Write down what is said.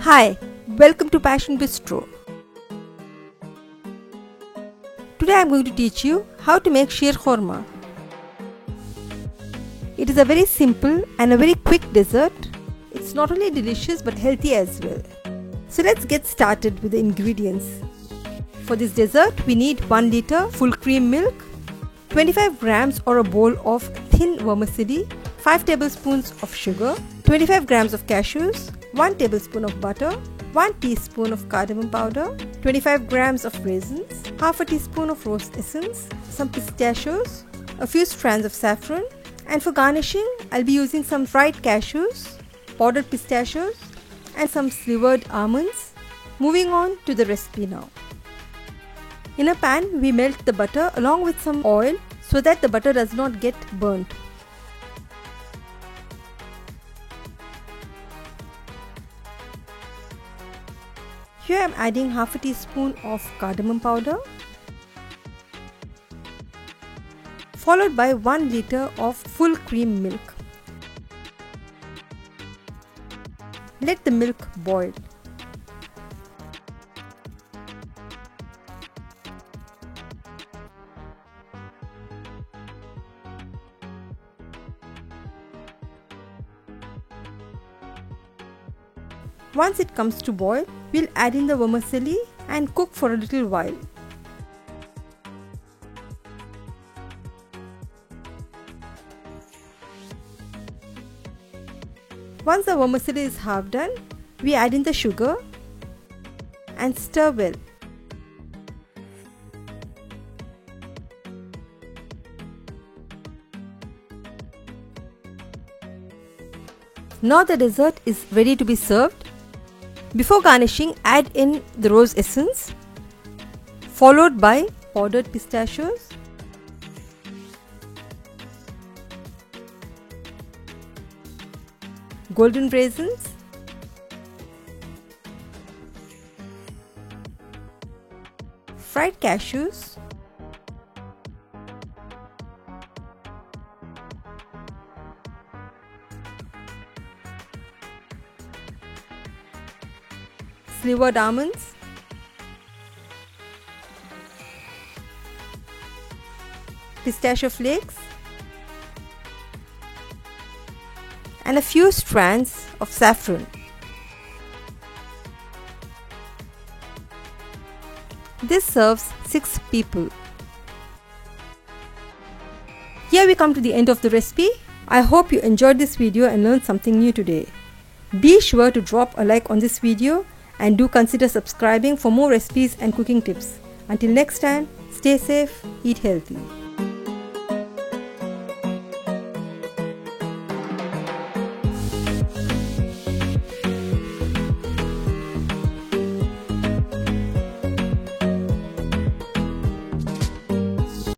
Hi, welcome to Passion Bistro. Today I am going to teach you how to make sheer khorma. It is a very simple and a very quick dessert. It's not only delicious but healthy as well. So let's get started with the ingredients. For this dessert we need 1 liter full cream milk, 25 grams or a bowl of thin vermicelli, 5 tablespoons of sugar, 25 grams of cashews, 1 tablespoon of butter, 1 teaspoon of cardamom powder, 25 grams of raisins, half a teaspoon of rose essence, some pistachios, a few strands of saffron, and for garnishing I'll be using some fried cashews, powdered pistachios, and some slivered almonds. Moving on to the recipe now. In a pan we melt the butter along with some oil so that the butter does not get burnt. Here I am adding half a teaspoon of cardamom powder, followed by 1 liter of full cream milk. Let the milk boil. Once it comes to boil, we'll add in the vermicelli and cook for a little while. Once the vermicelli is half done, we add in the sugar and stir well. Now the dessert is ready to be served. Before garnishing, add in the rose essence, followed by powdered pistachios, golden raisins, fried cashews, slivered almonds, pistachio flakes, and a few strands of saffron. This serves 6 people. Here we come to the end of the recipe. I hope you enjoyed this video and learned something new today. Be sure to drop a like on this video and do consider subscribing for more recipes and cooking tips. Until next time, stay safe, eat healthy.